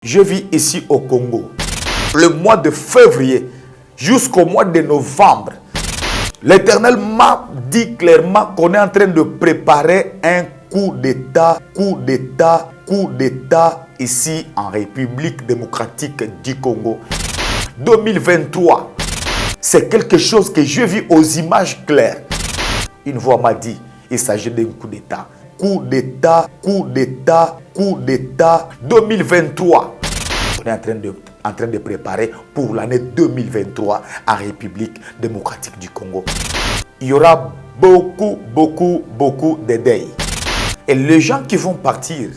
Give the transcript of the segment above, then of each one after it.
Je vis ici au Congo. Le mois de février jusqu'au mois de novembre, l'Éternel m'a dit clairement qu'on est en train de préparer un coup d'État ici en République démocratique du Congo. 2023, c'est quelque chose que je vis aux images claires. Une voix m'a dit, il s'agit d'un coup d'État. Coup d'État 2023. On est en train de préparer pour l'année 2023 en République démocratique du Congo. Il y aura beaucoup de deuil. Et les gens qui vont partir,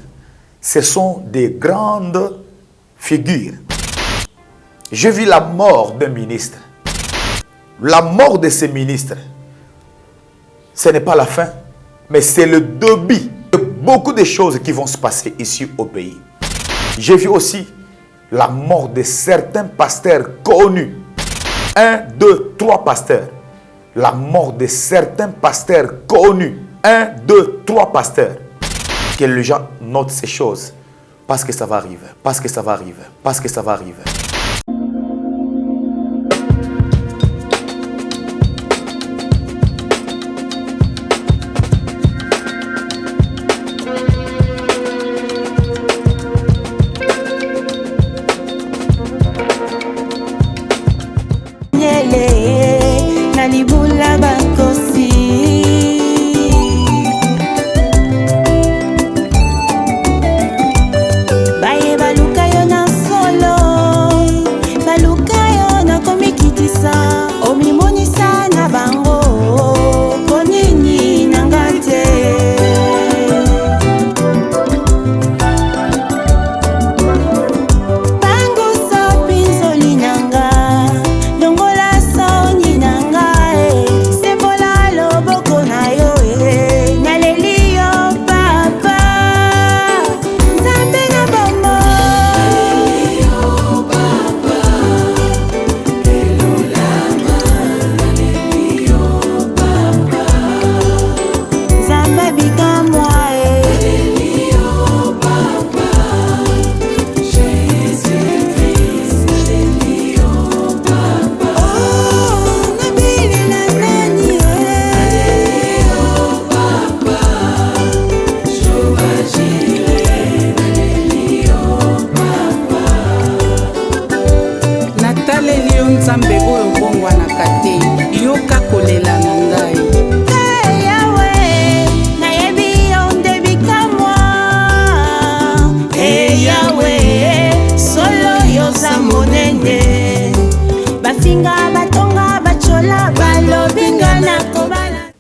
ce sont des grandes figures. Je vis la mort d'un ministre. La mort de ces ministres, ce n'est pas la fin, mais c'est le début de beaucoup de choses qui vont se passer ici au pays. J'ai vu aussi la mort de certains pasteurs connus. 1, 2, 3 pasteurs. La mort de certains pasteurs connus. 1, 2, 3 pasteurs. Que les gens notent ces choses. Parce que ça va arriver. Parce que ça va arriver. Parce que ça va arriver.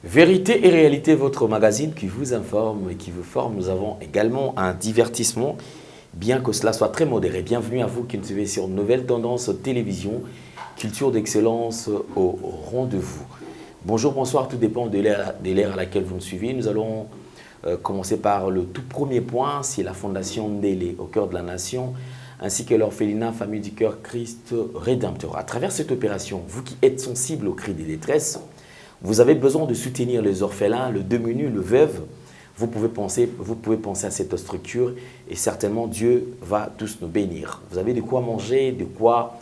Vérité et réalité, votre magazine qui vous informe et qui vous forme. Nous avons également un divertissement, bien que cela soit très modéré. Bienvenue à vous qui nous suivez sur Nouvelle Tendance Télévision, culture d'excellence au rendez-vous. Bonjour, bonsoir, tout dépend de l'ère à laquelle vous nous suivez. Nous allons commencer par le tout premier point, c'est la Fondation Ndélé, au cœur de la nation, ainsi que l'orphelinat Famille du Cœur Christ Rédempteur. À travers cette opération, vous qui êtes sensible aux cris des détresses, vous avez besoin de soutenir les orphelins, le démuni, le veuve. Vous pouvez penser à cette structure et certainement Dieu va tous nous bénir. Vous avez de quoi manger, de quoi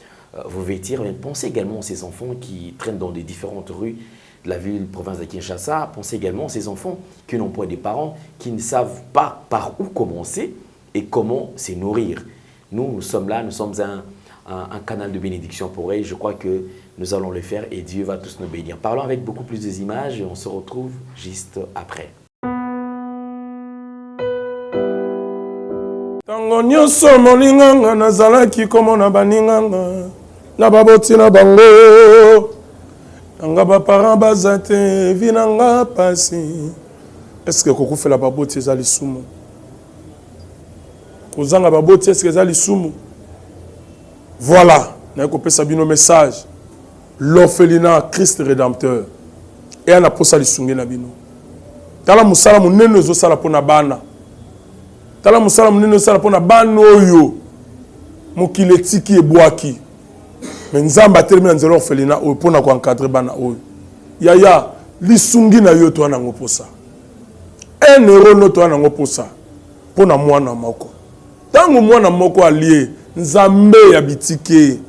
vous vêtir. Mais pensez également à ces enfants qui traînent dans les différentes rues de la ville, province de Kinshasa. Pensez également à ces enfants qui n'ont pas des parents, qui ne savent pas par où commencer et comment se nourrir. Nous sommes là, nous sommes un canal de bénédiction pour eux. Je crois que nous allons le faire et Dieu va tous nous bénir. Parlons avec beaucoup plus d'images et on se retrouve juste après. Tango nyonso molinganga nazalaki komona baninganga na baboti na bango nanga baparent baza te vinanga pasi. Est-ce que kokufela baboti eza lisumu? Kozanga baboti est-ce que eza lisumu? Voilà, na kopesa bino message. L'orphelinat Christ Rédempteur. Et on a posé l'issungé na bino. Tala musala munene zo sala pona bana. Tala musala munene zo sala pona bana oyo. Mokile tiki e boaki. Mais nzamba termina nzelo orphelinat oyo pona ko encadrer bana oyo. Yaya lisungi na yo to na ngoposa. 1 euro no to na ngoposa. Pona mwana moko. Tant que moi, moko allié, Nzambe ya bitike,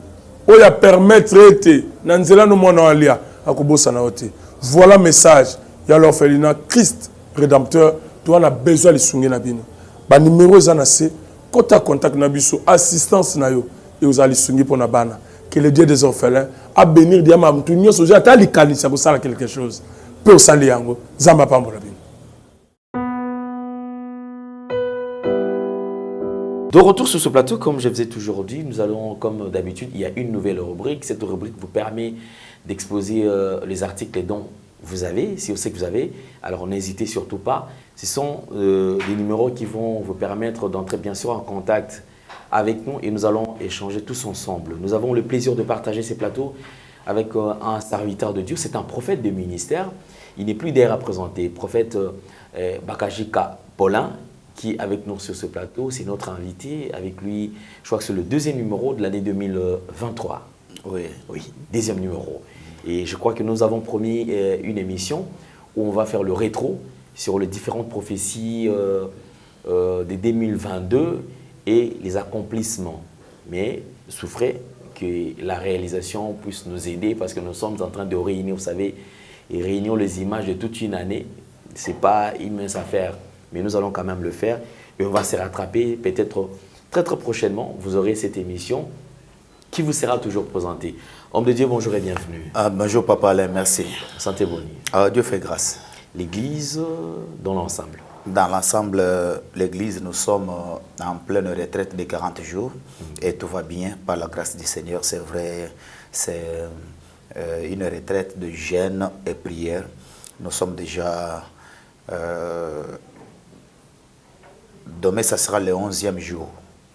o ya permettre ete, nanzela no mwana alia, akobosa na ote. Voilà message, ya l'orphelinat Christ rédempteur, toi on a besoin de sunge na bino. Ba numéro ezana se, kota contact na biso, assistance na yo, et vous allez sunge pour na bana. Que le Dieu des orphelins a bénir diama mtunyo soja ta likanisa ko sala quelque chose. Pour sali yango, zamba pambola bino. De retour sur ce plateau, comme je faisais toujours dit, nous allons, comme d'habitude, il y a une nouvelle rubrique. Cette rubrique vous permet d'exposer les articles dont vous avez, si vous savez que vous avez. Alors n'hésitez surtout pas. Ce sont des numéros qui vont vous permettre d'entrer bien sûr en contact avec nous et nous allons échanger tous ensemble. Nous avons le plaisir de partager ces plateaux avec un serviteur de Dieu. C'est un prophète de ministère. Il n'est plus d'air à présenter. Prophète Bakajika Paulin, qui est avec nous sur ce plateau, c'est notre invité. Avec lui, je crois que c'est le deuxième numéro de l'année 2023. Oui. Oui, deuxième numéro. Et je crois que nous avons promis une émission où on va faire le rétro sur les différentes prophéties de 2022 et les accomplissements. Mais souffrez que la réalisation puisse nous aider parce que nous sommes en train de réunir, vous savez, et réunir les images de toute une année. Ce n'est pas une mince affaire. Mais nous allons quand même le faire et on va se rattraper peut-être très prochainement. Vous aurez cette émission qui vous sera toujours présentée. Homme de Dieu, bonjour et bienvenue. Bonjour Papa Alain, merci. Santé bonne. Dieu fait grâce. L'Église dans l'ensemble. Dans l'ensemble, l'Église, nous sommes en pleine retraite de 40 jours et tout va bien par la grâce du Seigneur. C'est vrai, c'est une retraite de jeûne et prière. Nous sommes déjà... demain, ça sera le 11e jour.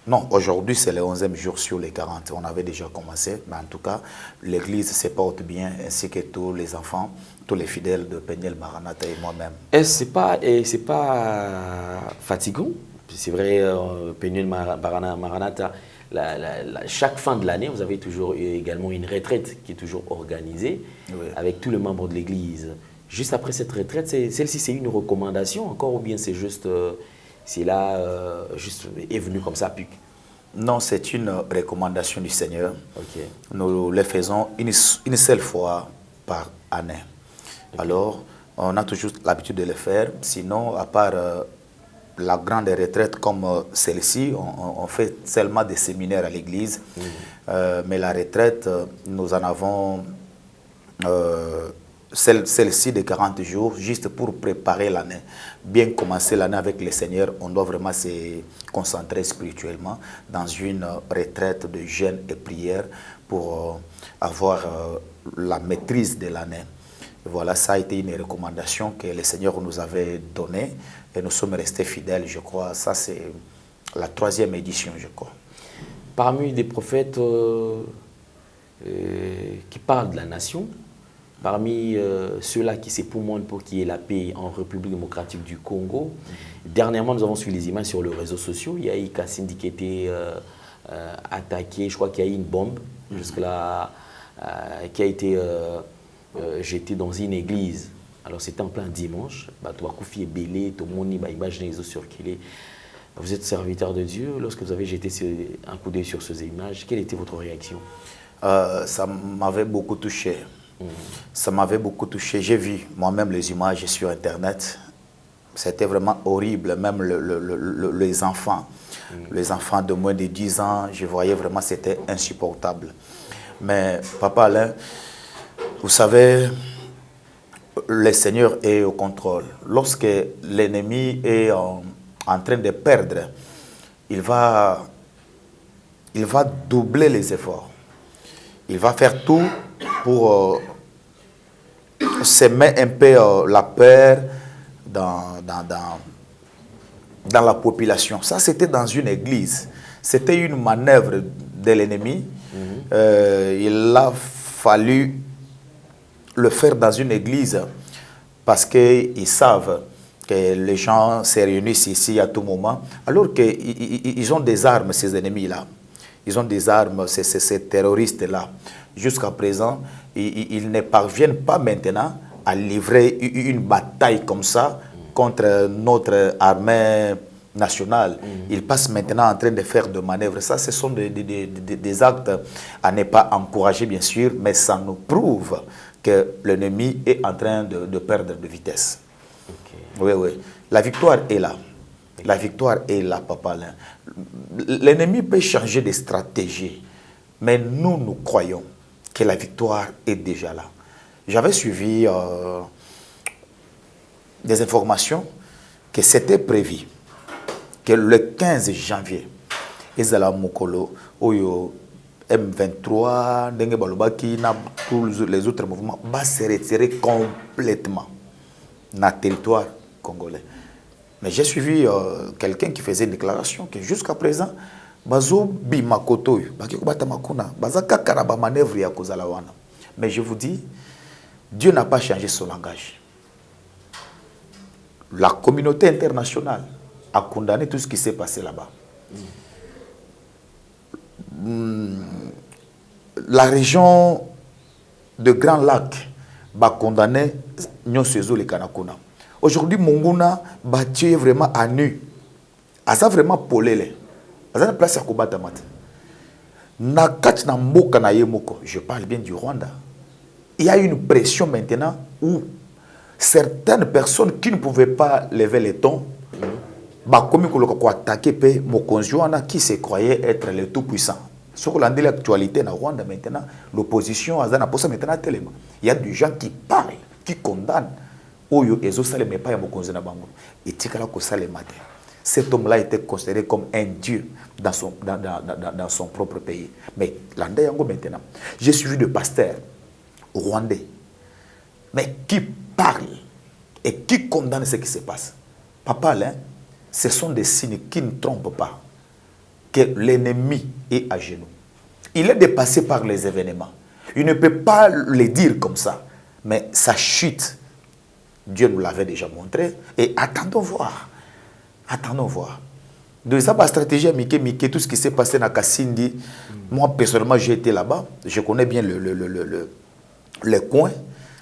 Non, aujourd'hui, c'est le 11e jour sur les 40. On avait déjà commencé, mais en tout cas, l'Église se porte bien, ainsi que tous les enfants, tous les fidèles de Peniel Maranatha et moi-même. C'est pas fatigant. C'est vrai, Peniel Maranatha, chaque fin de l'année, vous avez toujours également une retraite qui est toujours organisée avec tous les membres de l'Église. Juste après cette retraite, celle-ci, c'est une recommandation encore ou bien c'est juste... c'est là, juste est venu comme ça, pique? Non, c'est une recommandation du Seigneur. Okay. Nous le faisons une seule fois par année. Okay. Alors, on a toujours l'habitude de le faire. Sinon, à part la grande retraite comme celle-ci, on fait seulement des séminaires à l'église. Mais la retraite, nous en avons... celle-ci de 40 jours, juste pour préparer l'année. Bien commencer l'année avec le Seigneur, on doit vraiment se concentrer spirituellement dans une retraite de jeûne et prière pour avoir la maîtrise de l'année. Voilà, ça a été une recommandation que le Seigneur nous avait donnée et nous sommes restés fidèles, je crois. Ça, c'est la 3e édition, je crois. Parmi les prophètes qui parlent de la nation, parmi ceux-là qui s'époumonent pour qu'il y ait la paix en République démocratique du Congo, dernièrement, nous avons suivi les images sur les réseaux sociaux. Il y a eu Kassindi qui était attaqué. Je crois qu'il y a eu une bombe jusque-là qui a été jetée dans une église. Alors, c'était en plein dimanche. Koufi est belé, tout le monde a imaginé les eaux circuler. Vous êtes serviteur de Dieu. Lorsque vous avez jeté un coup d'œil sur ces images, quelle était votre réaction? Ça m'avait beaucoup touché. Ça m'avait beaucoup touché. J'ai vu moi-même les images sur Internet. C'était vraiment horrible. Même les enfants de moins de 10 ans, je voyais vraiment c'était insupportable. Mais Papa Alain, vous savez, le Seigneur est au contrôle. Lorsque l'ennemi est en train de perdre, il va doubler les efforts. Il va faire tout pour semer un peu la peur dans la population. Ça, c'était dans une église. C'était une manœuvre de l'ennemi. Il a fallu le faire dans une église parce qu'ils savent que les gens se réunissent ici à tout moment, alors qu'ils ont des armes, ces ennemis-là. Ils ont des armes, ces terroristes-là. Jusqu'à présent, ils ne parviennent pas maintenant à livrer une bataille comme ça contre notre armée national. Il passe maintenant en train de faire des manœuvres. Ça, ce sont des actes à ne pas encourager, bien sûr, mais ça nous prouve que l'ennemi est en train de perdre de vitesse. Oui, oui. La victoire est là. La victoire est là, papa. L'ennemi peut changer de stratégie, mais nous croyons que la victoire est déjà là. J'avais suivi des informations que c'était prévu que le 15 janvier, Ezala Mokolo, Oyo, M23, Dengue Balobaki, tous les autres mouvements, va se retirer complètement dans le territoire congolais. Mais j'ai suivi quelqu'un qui faisait une déclaration que jusqu'à présent, Bazo Bimakoto, mais je vous dis, Dieu n'a pas changé son langage. La communauté internationale a condamné tout ce qui s'est passé là-bas. La région de Grand Lac va condamner Nyonsezo les Kanakuna. Aujourd'hui, Monguna va tuer vraiment à nu. À ça vraiment polélé. À ça place à combattre mat. Nakat na mboka na yemoko. Je parle bien du Rwanda. Il y a une pression maintenant où certaines personnes qui ne pouvaient pas lever les tons, comme qui se croyait être le tout-puissant. Sur l'actualité dans Rwanda maintenant, l'opposition a maintenant tellement. Il y a des gens qui parlent, qui condamnent. Cet homme-là était considéré comme un dieu dans son propre pays. Mais maintenant, j'ai suivi des pasteurs rwandais, mais qui parlent et qui condamnent ce qui se passe. Papa, là, ce sont des signes qui ne trompent pas que l'ennemi est à genoux. Il est dépassé par les événements. Il ne peut pas le dire comme ça, mais sa chute, Dieu nous l'avait déjà montré, et attendons voir. Attendons voir. De ça, ma stratégie, Miké, tout ce qui s'est passé dans Kassindi, moi personnellement, j'ai été là-bas, je connais bien le coin.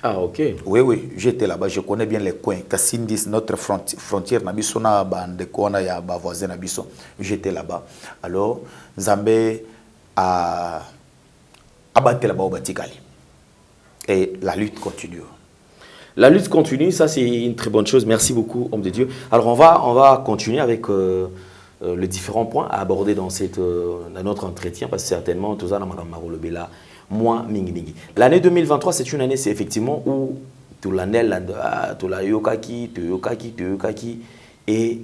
Ah, ok. Oui, oui, j'étais là-bas, je connais bien les coins. Kassindi, notre frontière, Nabissona, Bandekona, ya voisin Nabisson. J'étais là-bas. Alors, Zambé a abattu là-bas au Batikali. Et la lutte continue. La lutte continue, ça c'est une très bonne chose. Merci beaucoup, homme de Dieu. Alors, on va continuer avec les différents points à aborder dans notre entretien, parce que certainement, tout ça, moi, mingi. L'année 2023, c'est une année, c'est effectivement où tout l'année, tout la yokaki, et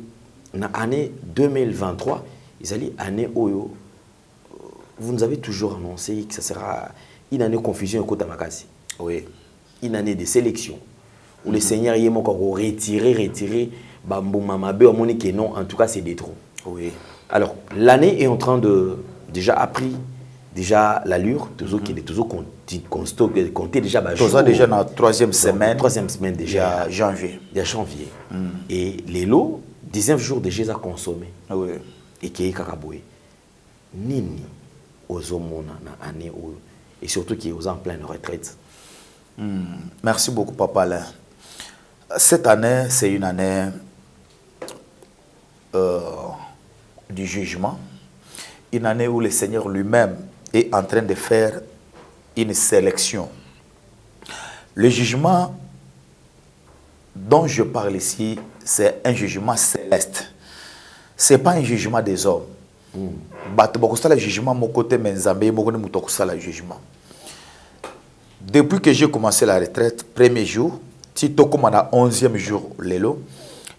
l'année 2023, ils allaient année où vous nous avez toujours annoncé que ça sera une année de confusion au côté Makasi. Oui. Une année de sélection où les seigneurs y ont retiré, bamboumamabe, on dit que non, en tout cas, c'est des trous. Oui. Alors, l'année est en train de déjà appris. Déjà l'allure, toujours compter déjà déjà dans la troisième semaine déjà janvier. Et les lots 19 jours déjà à consommer. Oui. Et qui est kakaboué. Nini ozomona na année et surtout qui est en pleine retraite. Merci beaucoup papa là. Cette année c'est une année du jugement, une année où le Seigneur lui-même est en train de faire une sélection. Le jugement dont je parle ici, c'est un jugement céleste. Ce n'est pas un jugement des hommes. Le jugement, mon côté, le jugement. Depuis que j'ai commencé la retraite, premier jour, Tito comme on a 11e jour,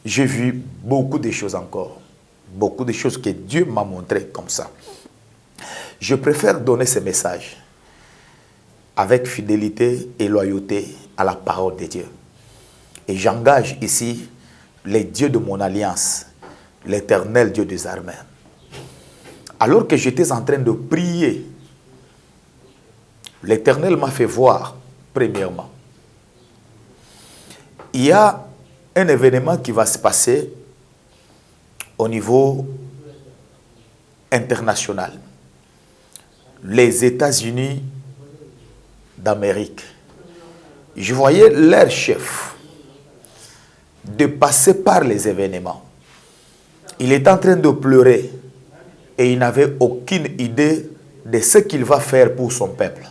j'ai vu beaucoup de choses encore. Beaucoup de choses que Dieu m'a montrées comme ça. Je préfère donner ce message avec fidélité et loyauté à la parole de Dieu. Et j'engage ici les dieux de mon alliance, l'Éternel Dieu des armées. Alors que j'étais en train de prier, l'Éternel m'a fait voir, premièrement, il y a un événement qui va se passer au niveau international. Les États-Unis d'Amérique. Je voyais leur chef de passer par les événements. Il est en train de pleurer et il n'avait aucune idée de ce qu'il va faire pour son peuple.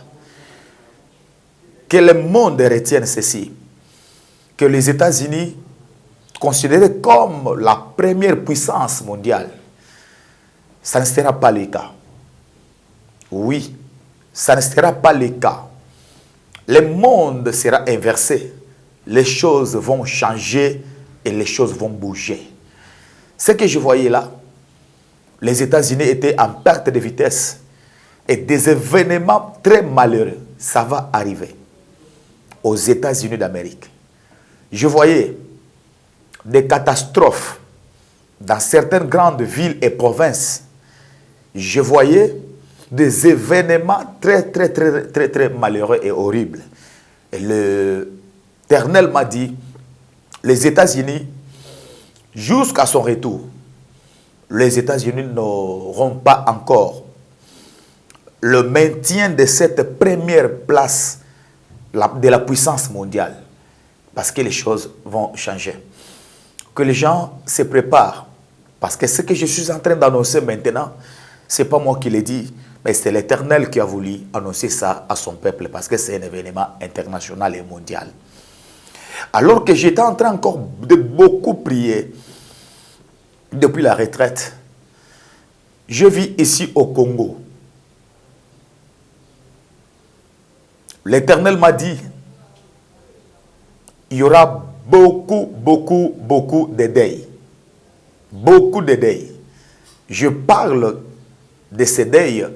Que le monde retienne ceci, que les États-Unis, considérés comme la première puissance mondiale, ça ne sera pas le cas. Oui, ça ne sera pas le cas. Le monde sera inversé. Les choses vont changer et les choses vont bouger. Ce que je voyais là, les États-Unis étaient en perte de vitesse et des événements très malheureux, ça va arriver aux États-Unis d'Amérique. Je voyais des catastrophes dans certaines grandes villes et provinces. Je voyais des événements très malheureux et horribles. Et l'Éternel m'a dit, les États-Unis, jusqu'à son retour, les États-Unis n'auront pas encore le maintien de cette première place de la puissance mondiale. Parce que les choses vont changer. Que les gens se préparent. Parce que ce que je suis en train d'annoncer maintenant, ce n'est pas moi qui l'ai dit, mais c'est l'Éternel qui a voulu annoncer ça à son peuple. Parce que c'est un événement international et mondial. Alors que j'étais en train encore de beaucoup prier, depuis la retraite, je vis ici au Congo. L'Éternel m'a dit, il y aura beaucoup de deuils. Beaucoup de deuils. Je parle de ces deuils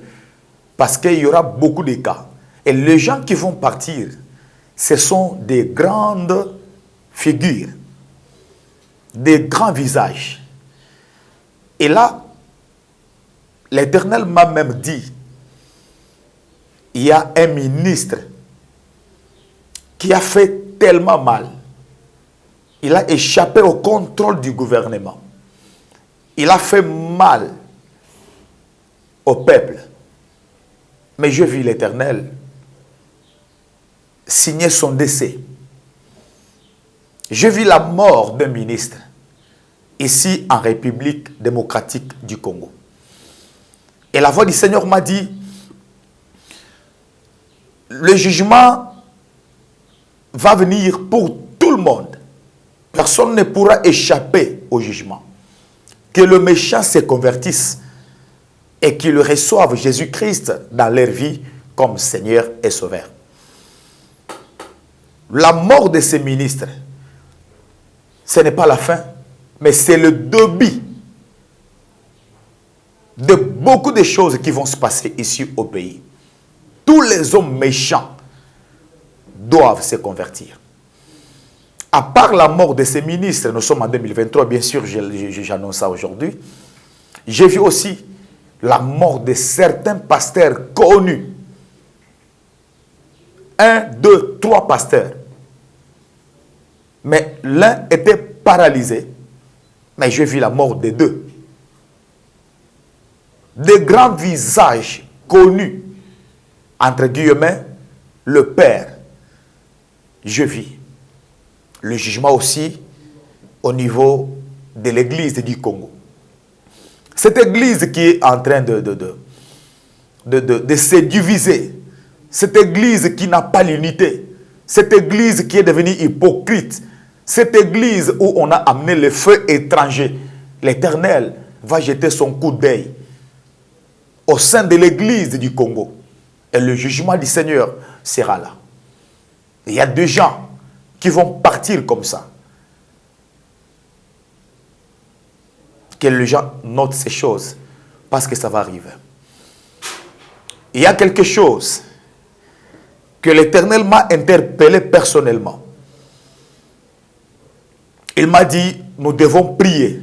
parce qu'il y aura beaucoup de cas. Et les gens qui vont partir, ce sont des grandes figures, des grands visages. Et là, l'Éternel m'a même dit, il y a un ministre qui a fait tellement mal. Il a échappé au contrôle du gouvernement. Il a fait mal au peuple. Mais je vis l'Éternel signer son décès. Je vis la mort d'un ministre ici en République démocratique du Congo. Et la voix du Seigneur m'a dit, le jugement va venir pour tout le monde. Personne ne pourra échapper au jugement. Que le méchant se convertisse et qu'il reçoive Jésus-Christ dans leur vie comme Seigneur et Sauveur. La mort de ces ministres, ce n'est pas la fin, mais c'est le début de beaucoup de choses qui vont se passer ici au pays. Tous les hommes méchants doivent se convertir. À part la mort de ces ministres, nous sommes en 2023, bien sûr, j'annonce ça aujourd'hui. J'ai vu aussi la mort de certains pasteurs connus. 1, 2, 3 pasteurs. Mais l'un était paralysé. Mais j'ai vu la mort des deux. Des grands visages connus, entre guillemets, le Père. Je vis le jugement aussi au niveau de l'église du Congo. Cette église qui est en train de se diviser, cette église qui n'a pas l'unité, cette église qui est devenue hypocrite, cette église où on a amené le feu étranger, l'Éternel va jeter son coup d'œil au sein de l'église du Congo. Et le jugement du Seigneur sera là. Il y a des gens qui vont partir comme ça. Que les gens notent ces choses parce que ça va arriver. Il y a quelque chose que l'Éternel m'a interpellé personnellement. Il m'a dit, nous devons prier.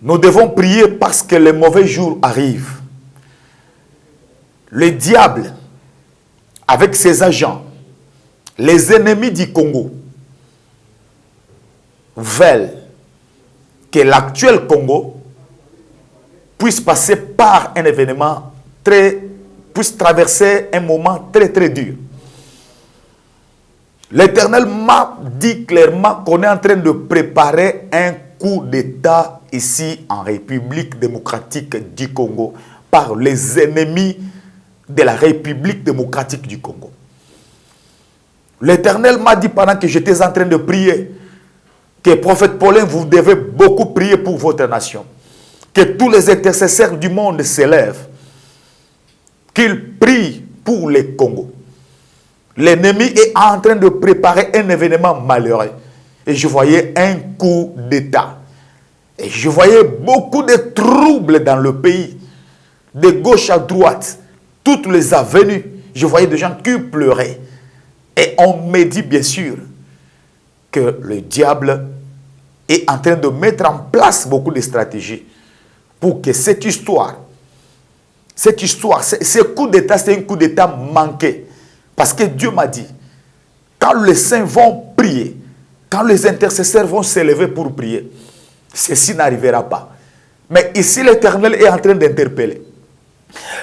Nous devons prier parce que les mauvais jours arrivent. Le diable, avec ses agents, les ennemis du Congo, veulent que l'actuel Congo puisse passer par un événement puisse traverser un moment très dur. L'Éternel m'a dit clairement qu'on est en train de préparer un coup d'État ici en République démocratique du Congo par les ennemis de la République démocratique du Congo. L'Éternel m'a dit pendant que j'étais en train de prier que prophète Paulin, vous devez beaucoup prier pour votre nation. Que tous les intercesseurs du monde s'élèvent. Qu'ils prient pour le Congo. L'ennemi est en train de préparer un événement malheureux. Et je voyais un coup d'État. Et je voyais beaucoup de troubles dans le pays. De gauche à droite. Toutes les avenues. Je voyais des gens qui pleuraient. Et on me dit bien sûr que le diable est en train de mettre en place beaucoup de stratégies pour que cette histoire, ce coup d'État, c'est un coup d'État manqué. Parce que Dieu m'a dit, quand les saints vont prier, quand les intercesseurs vont s'élever pour prier, ceci n'arrivera pas. Mais ici, l'Éternel est en train d'interpeller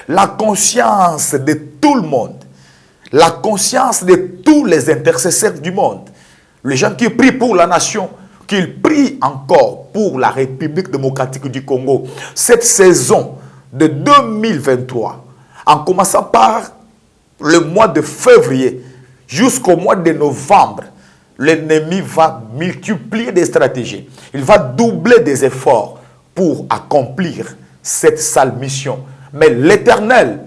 la conscience de tout le monde, la conscience de tous les intercesseurs du monde, les gens qui prient pour la nation, qu'ils prient encore pour la République démocratique du Congo. Cette saison de 2023, en commençant par le mois de février jusqu'au mois de novembre, l'ennemi va multiplier des stratégies. Il va doubler des efforts pour accomplir cette sale mission. Mais l'Éternel,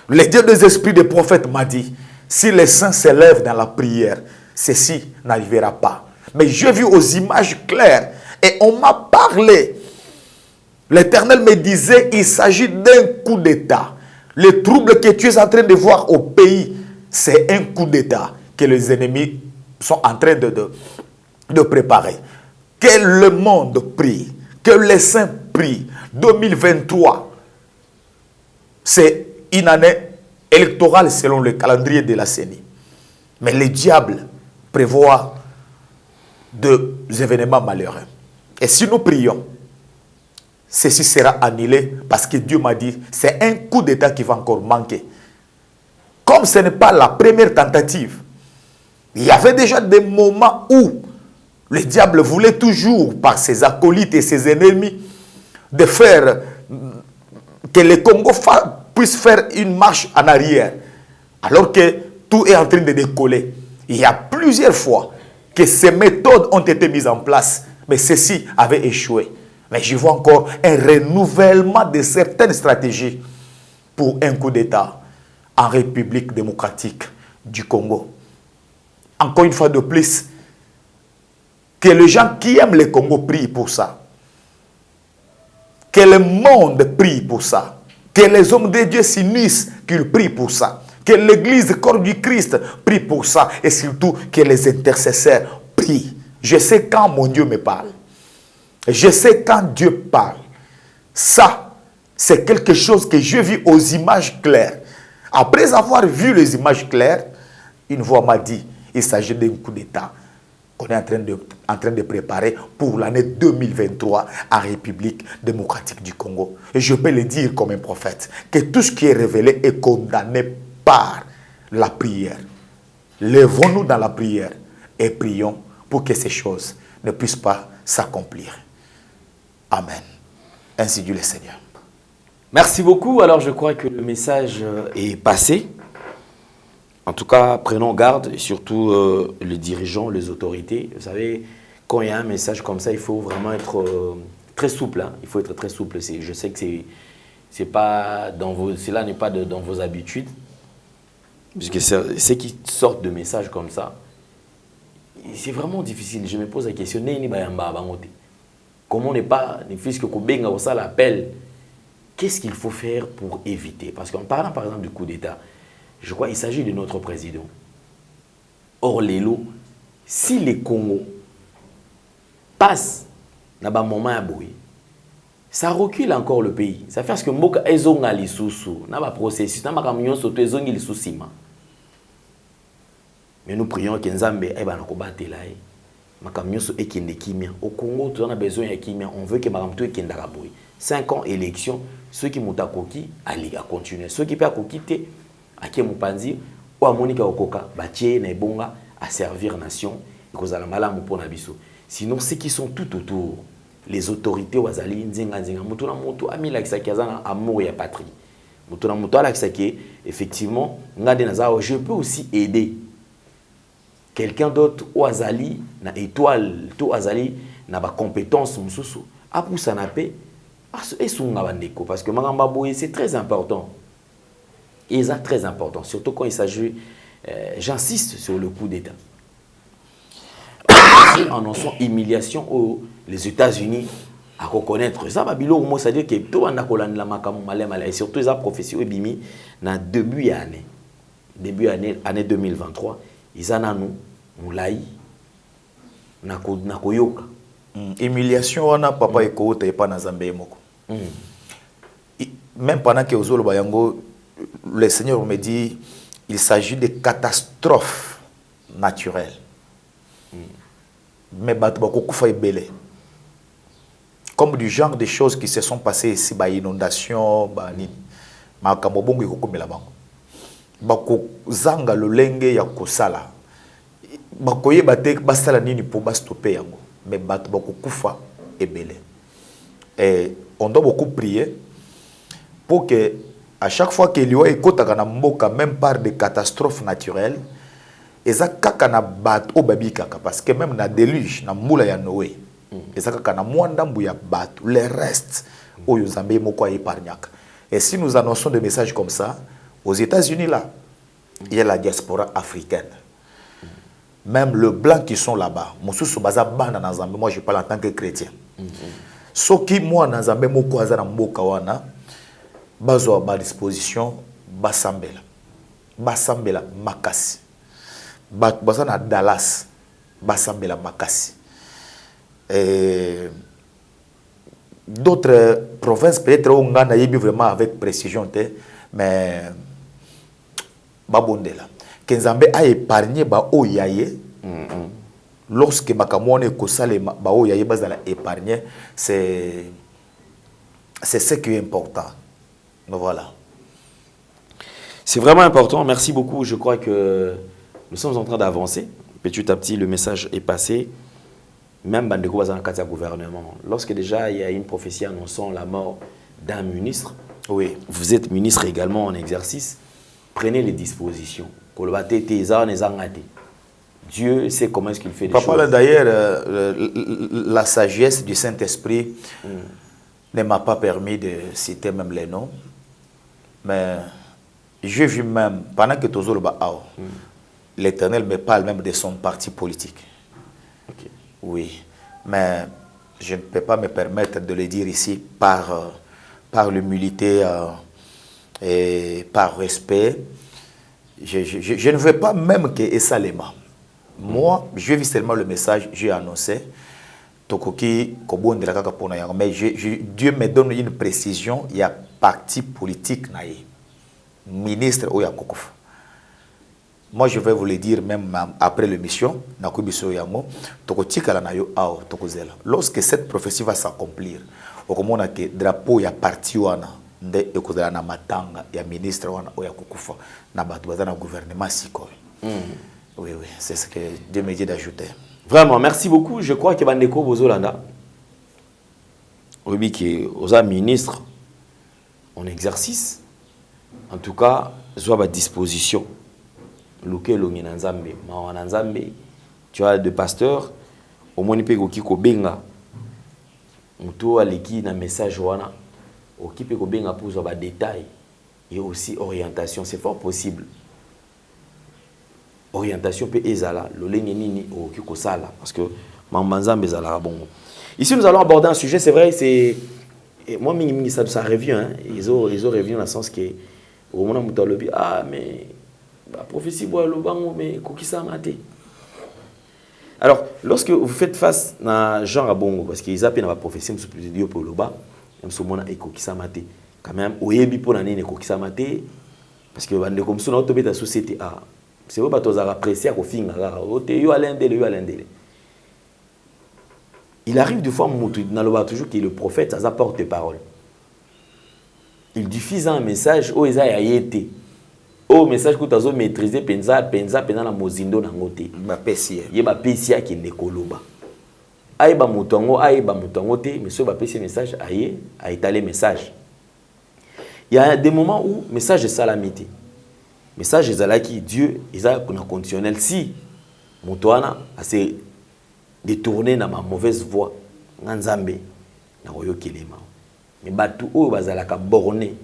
le Dieu des esprits des prophètes m'a dit, si les saints s'élèvent dans la prière, ceci n'arrivera pas. Mais j'ai vu aux images claires et on m'a parlé. L'Éternel me disait, il s'agit d'un coup d'État. Les troubles que tu es en train de voir au pays, c'est un coup d'État que les ennemis sont en train de préparer. Que le monde prie, que les saints prient. 2023, c'est une année électorale selon le calendrier de la CENI. Mais le diable prévoit des événements malheureux. Et si nous prions, ceci sera annulé parce que Dieu m'a dit, c'est un coup d'État qui va encore manquer. Comme ce n'est pas la première tentative, il y avait déjà des moments où le diable voulait toujours, par ses acolytes et ses ennemis, de faire que le Congo puisse faire une marche en arrière, alors que tout est en train de décoller. Il y a plusieurs fois que ces méthodes ont été mises en place, mais ceci avait échoué. Mais je vois encore un renouvellement de certaines stratégies pour un coup d'État en République démocratique du Congo. Encore une fois de plus, que les gens qui aiment le Congo prient pour ça. Que le monde prie pour ça. Que les hommes de Dieu s'unissent, qu'ils prient pour ça. Que l'Église, corps du Christ, prie pour ça. Et surtout, que les intercesseurs prient. Je sais quand mon Dieu me parle. Je sais quand Dieu parle. Ça, c'est quelque chose que je vis aux images claires. Après avoir vu les images claires, une voix m'a dit, il s'agit d'un coup d'État qu'on est en train de préparer pour l'année 2023 en République démocratique du Congo. Et je peux le dire comme un prophète, que tout ce qui est révélé est condamné par la prière. Lèvons-nous dans la prière et prions pour que ces choses ne puissent pas s'accomplir. Amen. Ainsi dit le Seigneur. Merci beaucoup. Alors, je crois que le message est passé. En tout cas, prenons garde, et surtout les dirigeants, les autorités. Vous savez, quand il y a un message comme ça, il faut vraiment être très souple. Hein. Il faut être très souple. Je sais que cela n'est pas dans vos habitudes. Puisque ceux qui sortent de messages comme ça, c'est vraiment difficile. Je me pose la question, comment ne pas, puisque Kobenga ça l'appel, qu'est-ce qu'il faut faire pour éviter? Parce qu'en parlant par exemple du coup d'État, je crois qu'il s'agit de notre président. Or, Lélo, si les Congo passent dans un moment à bouillir, ça recule encore le pays. Ça fait ce que Mboka ezonga lisusu, na ba processus, na ba camion soto ezongi lisusima. Mais nous prions que Nzambe eba na kobatela e. Ma camion so ekende kimia. Au Congo, on a besoin de kimia. On veut que makamto ekende rabouy. 5 ans élection, ceux qui mutakoki ali a continuer. Ceux qui peuvent quitter Ake Mupanzi ou Monika Okoka, Batie Nebonga à servir nation et cause à la malamu pour Nabiso. Sinon, ceux qui sont tout autour, les autorités wazali nzinga nzinga mutu na mutu amila kisaki azana amour ya patrie mutu na mutu ala kisaki effectivement ngade nazao je peux aussi aider quelqu'un d'autre wazali na étoile to wazali na ba compétence mususu apusa na pe esunga bandeko parce que magamba boye c'est très important. Et c'est très important, surtout quand il s'agit, j'insiste sur le coup d'État. En son humiliation aux les États-Unis à reconnaître ça, c'est-à-dire que tout le monde a et surtout les professions ebimi dans début année 2023, ils en ont nous laï na koyoka. Humiliation on a papa eko te pas na Zambie moko. Même pendant que Ozolo Bayango le Seigneur me dit il s'agit de catastrophes naturelles. Mais comme du genre de choses qui se sont passées ici, inondation, zanga lolenge ya kosala. Bakoye bate basala nini pour stopper yango. Mais kufa ebele. Et on doit beaucoup prier pour que à chaque fois qu'il y a un mboka, même par des catastrophes naturelles, et ça kakana bat au babi kaka parce que même na déluge na moula ya Noé, et ça kakana mwanda mbuya bat le reste au Yozambe moko épargnac. Et si nous annonçons des messages comme ça aux États-Unis là, il y a la diaspora africaine. Même les blancs qui sont là-bas, moi je parle en tant que chrétien. Ce qui moi na Zambé moko azana mboka wana bazo à disposition basambela makasi bazana Dallas basambela makasi d'autres provinces peut-être on a yebi vraiment avec précision mais babondela Kenzambe a épargné ba oyaye lorsque bakamone kosale ba oyaye bazala épargné c'est ce qui est important. Voilà. C'est vraiment important. Merci beaucoup. Je crois que nous sommes en train d'avancer. Petit à petit, le message est passé. Même Bandeko Bazan Katia gouvernement. Lorsque déjà il y a une prophétie annonçant la mort d'un ministre, oui. Vous êtes ministre également en exercice, prenez les dispositions. Dieu sait comment est-ce qu'il fait les choses. D'ailleurs, la sagesse du Saint-Esprit ne m'a pas permis de citer même les noms. Mais j'ai vu même, pendant que Tozo l'Éternel me parle même de son parti politique. Okay. Oui, mais je ne peux pas me permettre de le dire ici par l'humilité et par respect. Je ne veux pas même que Essalema. Moi, j'ai vu seulement le message, j'ai annoncé. Mais Dieu me donne une précision, il y a parti politique, ministre ou Yakokof. Moi, je vais vous le dire même après l'émission, lorsque cette prophétie va s'accomplir, le drapeau y a parti nde ekozala na matanga ya ministre wana oya kukufa na batu bazana gouvernement siko. Oui, c'est ce que Dieu me dit d'ajouter. Vraiment, merci beaucoup. Je crois que Bandeko Bozolanda, oui, qui est ministre en exercice, en tout cas, soit à disposition. Luke Longina Nzambe, Mawana Nzambe, tu as de pasteurs, au moins il peut ko benga, muto aleki na message wana, au qui peut ko benga pour avoir des détails et aussi orientation, c'est fort possible. Orientation peut ezala, le nini au kiko sala, parce que Mambanzambe ezala bon. Ici nous allons aborder un sujet, c'est vrai, c'est moi ça revient, hein. Ils ont revenu dans le sens que au moment où tu as mais la prophétie boit le bango mais kokisa maté. Alors lorsque vous faites face à genre à bongo parce qu'ils appellent la prophétie monsieur Dieu pour le bas, même ce moment et kokisa maté. Quand même oyebi pour nani kokisa maté parce que bande comme ça dans toute la société a c'est vrai que tu as apprécié à finir il arrive de fois toujours que le prophète ça porte parole. Il diffuse un message où il a été au message que tu as maîtrisé penza na mozindo na ngote ba pesia ye ba pesia qui ne koloba ayeba mutongo te mais so ba pesi message aye a étaler message. Il y a des moments où message est salamité. Message ezalaki Dieu eza na conditionnel si mutoana a se détourner na ma mauvaise voie nzambe na koyo kelema. Mais batu o bazalaka borné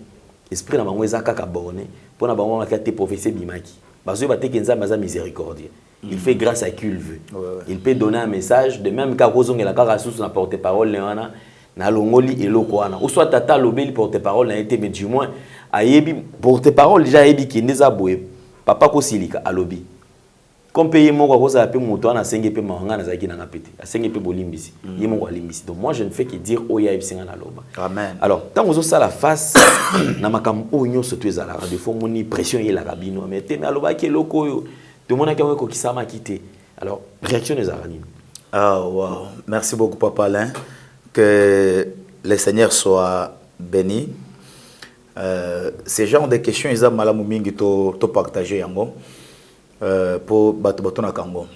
esprit na bango ezaka ka borné pona bango na kate prophétie bimaki. Bazo ba te nzambe za miséricordieux. Il fait grâce à qui il veut. Il peut donner un message de même ka kozongela ka sous na porte-parole na na longoli eloko wana. Ou soit tata lobeli porte-parole na été mais du moins ayebi porte-parole déjà ayebi ki ndeza boye papa ko silika alobi. Comme payer mon quoi ça pe moto na senge pe mahanga na zaki na ngapete. A senge pe bolimbisi. Yemo ko limbisi. Donc moi je ne fais que dire oya ibisinga na loba. Amen. Alors tant ozo ça la face na makam onyo surtout ezala de fois moni pression yela kabino mais te mais aloba ki eloko yo. Tout le monde a qui kisama quitté. Alors réaction des aranis. Ah wow. Merci beaucoup Papa Alain. Que le Seigneur soit béni. Ces genre de questions, ils ont malamu mingi to partager yango pour bato na Congo.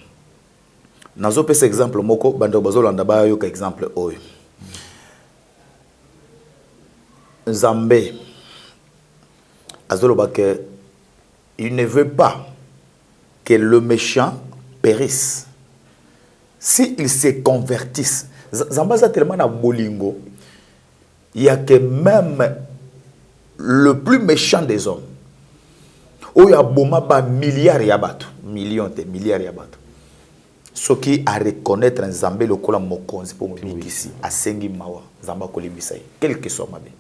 Nazo pesa exemple moko bando bazolanda ba yo ka exemple oyo. Nzambe azoloba que il ne veut pas que le méchant périsse. S'il se convertissent, Zambaza tellement na bolingo, il y a que même le plus méchant des hommes, où il y a boma ba milliards yabatu, millions de milliards yabatu. Ce qui a reconnaître un Zambé le kola mokonzi pour ici à Sengi Mawa, Zamba Kolibisai, quel que soit ma vie.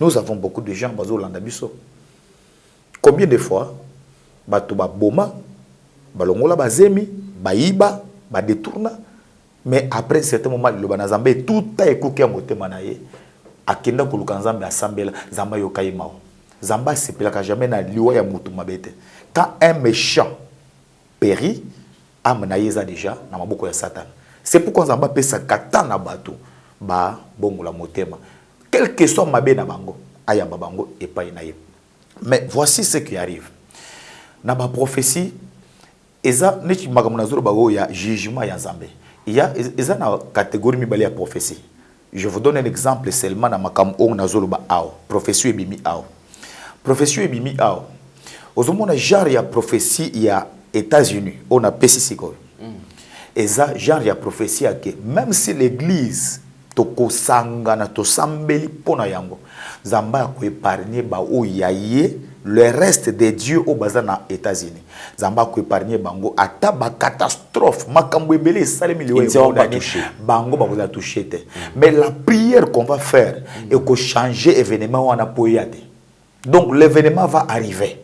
Nous avons beaucoup de gens bazo landabiso. Combien de fois bato ba boma balongola bazemi baiba ba détourna mais après certain moment le banazambe tout a écouté à motema na ye akenda kuluka nzambe asambela zamba yokai mao zamba sepelaka jamais na liwa ya mutu mabete. Quand un méchant périt amna yeza déjà na maboko ya Satan. C'est pourquoi zamba pesa katana bato ba bongola motema quel que soit mabe na bango aya babango et pas na ye. Mais voici ce qui arrive. Na ba prophétie eza neti makamuna bago ya jugement ya Nzambe. Il y a eza na catégorie mibali ya prophétie. Je vous donne un exemple seulement na makam on nazolo ba ao prophétie ebimi ao. Prophétie ebimi ao. Ozomona genre ya prophétie ya États-Unis, on a PCC ko. Eza genre ya prophétie que même si l'église toko sangana to sambeli pona yango Zamba ko épargner ba o yaye le reste des dieux au bazana États-Unis. Zamba ko épargner bango ata ba catastrophe makambo ebele salemi liwe bango ba vous a touché. Mais la prière qu'on va faire et ko changer événement wana poyate. Donc l'événement va arriver.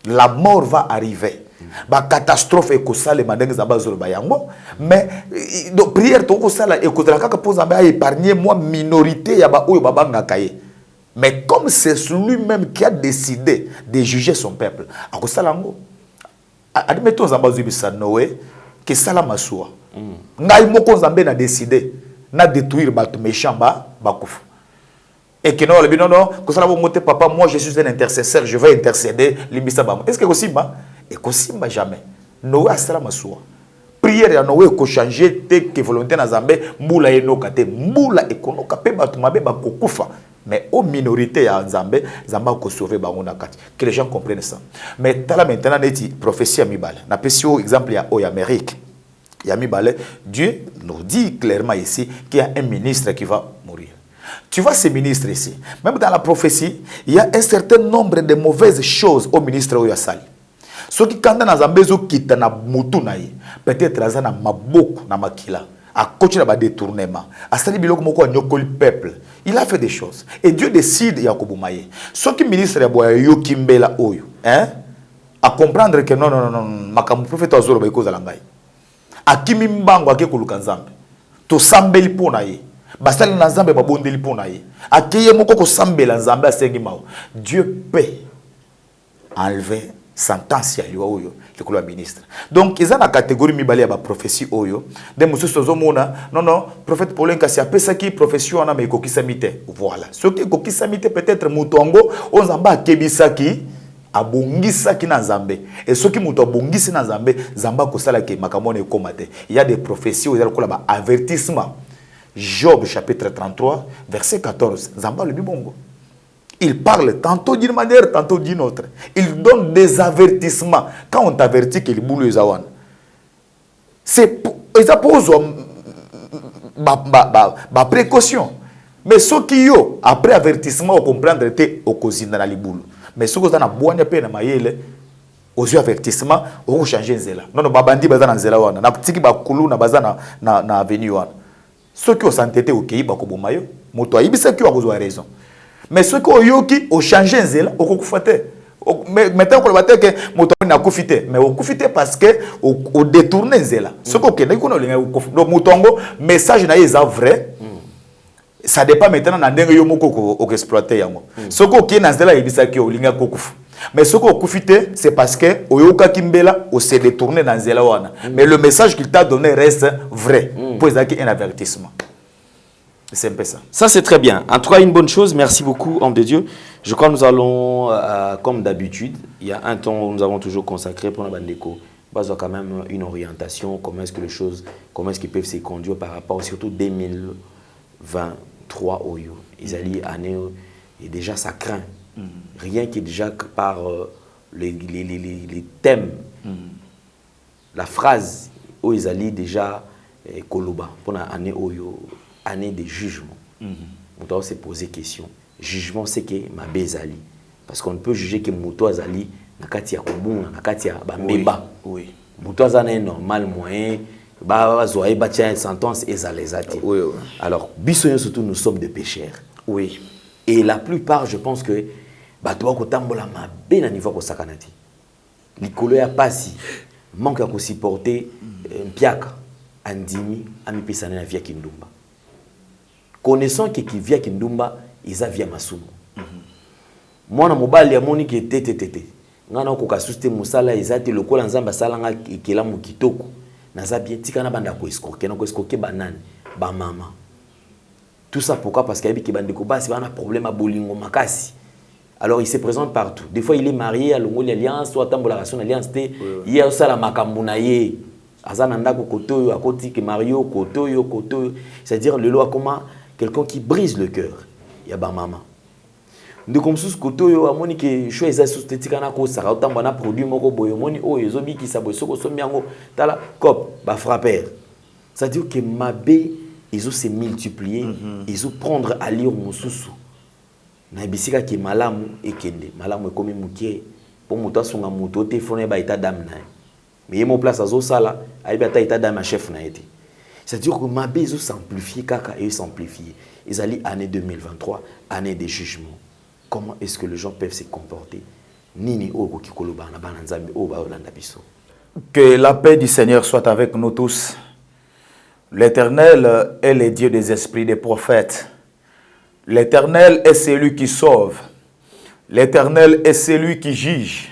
La mort va arriver. Ba catastrophe e ko sale mandenge Zamba zolo ba yango mais donc prière to ko sala e ko kaka pour Zamba épargner moi minorité ya ba oyo babanga kaye. Mais comme c'est lui-même qui a décidé de juger son peuple, admettons Zamba Zubisa Noé, que ça masua. Ngai moko Zambé n'a décidé na détruire bato méchant ba bakouf. Et que non, que ça va monter papa, moi je suis un intercesseur, je vais intercéder limbisa bam. Est-ce que Kosimba? Et Kosimba jamais. Noé a ça masua. Prière ya Noé ko changer te que volonté na Zambé, mbula enoka te, mbula ekonoka pe bato mabe bakokufa. Mais aux minorités à Nzambe, Zamba ko sauver bango na kati. Que les gens comprennent ça. Mais tala maintenant neti prophétie à Mibale. Na pesio exemple ya o Amérique. Ya Mibale, Dieu nous dit clairement ici qu'il y a un ministre qui va mourir. Tu vois ces ministres ici. Même dans la prophétie, il y a un certain nombre de mauvaises choses au ministre o Sali. Ceux qui quand na Zambé zo kita na mutu na ye, peut-être azana maboko na makila. À côté de détournement, à sali biloko moko nyokoli peuple, il a fait des choses et Dieu décide Yakobo Maye. Ce qui ministre ya boya yo kimbela oyo, hein, à comprendre que non makamu prophète azolo ba ikoza langai. Akimi mbango akekuluka Nzambe. To sambeli pona ye. Basali na Nzambe babondeli pona ye. Akeye moko ko sambela Nzambe asengi mawo. Dieu peut enlever sentence ya liwa oyo le ministre. Donc ils ont la catégorie mibali ya ba prophétie oyo de musu sozomona non prophète Paulin kasi apesa ki prophétie wana me kokisa mite. Voilà. Ce qui kokisa mite peut-être mutongo on Nzamba akebisa ki abongisa ki na Nzambe et ceux qui muto abongisi na Nzambe Nzamba ko sala ke makamone komate. Il y a des prophéties où il y a ba avertissement. Job chapitre 33 verset 14. Nzamba le bibongo. Il parle tantôt d'une manière, tantôt d'une autre. Il donne des avertissements. Quand on t'avertit que le boulot est à c'est ça pose ma précaution. Mais ceux qui ont après avertissement au comprendre était au cosine dans la liboule. Mais ceux qui ont boire peine maïle aux yeux avertissement au changer zela. Non non babandi bazana zela wana. Na tiki ba kulu na bazana na avenue wana. Ceux qui ont s'entêté au pays ba ko bomayo, moto ayibisa qui a besoin raison. Mais ceux qui ont yoki au changer zela au kokufate. Maintenant qu'on va dire que moto na kufite mais au kufite parce que au détourner zela. Ceux qui ont ko na donc motongo message na est vrai. Ça dépend maintenant na ndenge yo moko ko exploiter yango. Ceux qui na zela yibisa ki o linga kokufu. Mais ce qu'on profite, c'est parce que Oyoka Kimbela, on s'est détourné dans Zelawana. Mais le message qu'il t'a donné reste vrai. Pour ça, un avertissement. C'est un peu ça. Ça, c'est très bien. En tout cas, une bonne chose. Merci beaucoup, homme de Dieu. Je crois que nous allons, comme d'habitude, il y a un temps où nous avons toujours consacré pour la Bandeko. Il y a quand même une orientation. Comment est-ce que les choses, comment est-ce qu'ils peuvent se conduire par rapport, surtout 2023 Oyo. Ils allaient année et déjà ça craint. Rien que déjà par les thèmes, la phrase où ils allaient déjà Koloba pour l'année année de jugement. On doit se poser question. Jugement, c'est que ma bezali. Parce qu'on peut juger que Mouto Azali, Nakatia Kobun, Nakatia Bambeba. Oui. Mouto Azali est normal, moyen, Zoaï Batia, sentence, et Zalezati. Oui, oui. Alors, Bissoyon, surtout, nous sommes des pécheurs. Oui. Et la plupart, je pense que bato ko tambola mabe na niveau ko sakanati. Likolo ya pasi manque à supporter mpiaka andimi amipesa na via kindumba. Connaissant que qui via kindumba iza via masumu. Mwana mobali ya moni ki tete. Ngana ko ka suste musala izati lokola nzamba salanga ikela mu kitoko. Naza bien tika na banda ko escorter na ko escorter banane ba mama. Tout ça pourquoi? Parce qu'il y a des un problème à bolingo makasi. Alors il se présente partout. Des fois il est marié à l'ongoli alliance, soit à la relation alliance. Il y a aussi la makambunaye. Azananda koto à côté que Mario koto. C'est-à-dire le loi comment quelqu'un qui brise le cœur. Il y a ba maman. De comme sous koto yo amoni que choisa sous-tetika na ko sara autant bana produit moko boyo moni o ezobi ki sabo soko sombiango tala cop ba frapper. C'est-à-dire que mabe ils ont se multiplier, ils ont prendre à lire Moussousou. Na bisika ki malamu ekende, malamu ekomi mukie pour muto songa muto téléphone ba état d'âme na. Mais mon place azo sala, aiba ta état d'âme chef na été. C'est-à-dire que ma ils ont s'amplifier kaka et s'amplifier. Ils allaient année 2023, année des jugements. Comment est-ce que les gens peuvent se comporter? Nini oko kikoloba na bana nzambe o ba olanda biso. Que la paix du Seigneur soit avec nous tous. L'Éternel est le Dieu des esprits des prophètes. L'Éternel est celui qui sauve. L'Éternel est celui qui juge.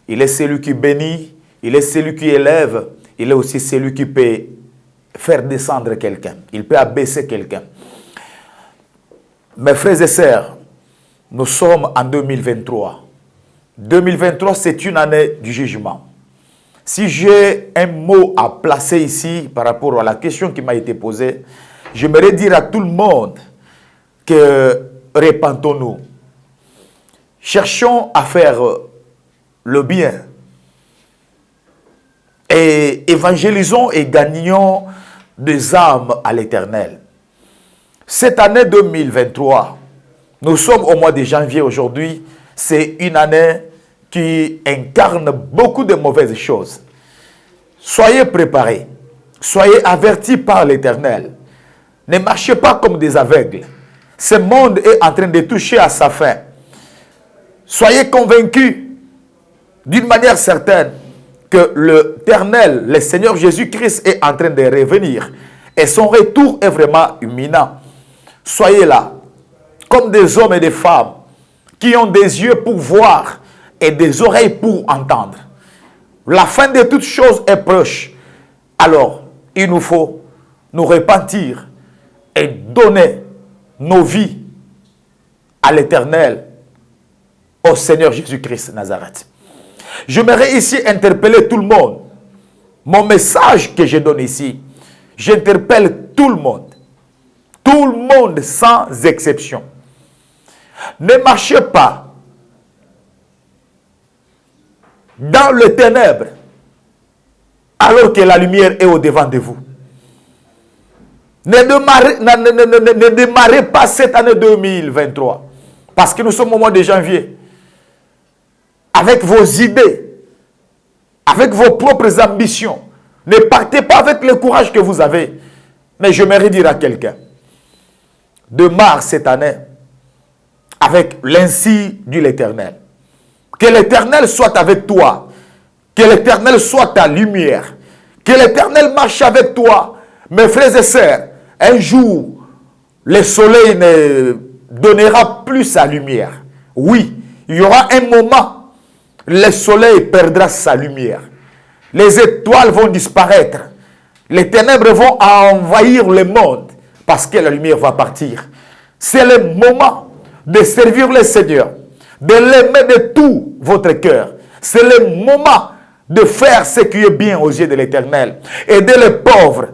Il est celui qui bénit. Il est celui qui élève. Il est aussi celui qui peut faire descendre quelqu'un. Il peut abaisser quelqu'un. Mes frères et sœurs, nous sommes en 2023. 2023, c'est une année du jugement. Si j'ai un mot à placer ici par rapport à la question qui m'a été posée, j'aimerais dire à tout le monde que repentons-nous. Cherchons à faire le bien. Et évangélisons et gagnons des âmes à l'Éternel. Cette année 2023, nous sommes au mois de janvier aujourd'hui, c'est une année qui incarne beaucoup de mauvaises choses. Soyez préparés, soyez avertis par l'Éternel. Ne marchez pas comme des aveugles. Ce monde est en train de toucher à sa fin. Soyez convaincus d'une manière certaine que l'Éternel, le Seigneur Jésus-Christ est en train de revenir et son retour est vraiment imminent. Soyez là, comme des hommes et des femmes qui ont des yeux pour voir et des oreilles pour entendre. La fin de toutes choses est proche. Alors, il nous faut nous repentir et donner nos vies à l'Éternel au Seigneur Jésus-Christ de Nazareth. J'aimerais ici interpeller tout le monde. Mon message que je donne ici, j'interpelle tout le monde. Tout le monde sans exception. Ne marchez pas dans le ténèbre alors que la lumière est au-devant de vous. Ne démarrez pas cette année 2023 parce que nous sommes au mois de janvier avec vos idées, avec vos propres ambitions. Ne partez pas avec le courage que vous avez. Mais j'aimerais dire à quelqu'un, démarre cette année avec l'ainsi de l'Éternel. Que l'Éternel soit avec toi. Que l'Éternel soit ta lumière. Que l'Éternel marche avec toi. Mes frères et sœurs, un jour, le soleil ne donnera plus sa lumière. Oui, il y aura un moment, le soleil perdra sa lumière. Les étoiles vont disparaître. Les ténèbres vont envahir le monde parce que la lumière va partir. C'est le moment de servir le Seigneur, de l'aimer de tout votre cœur. C'est le moment de faire ce qui est bien aux yeux de l'Éternel. Aider les pauvres,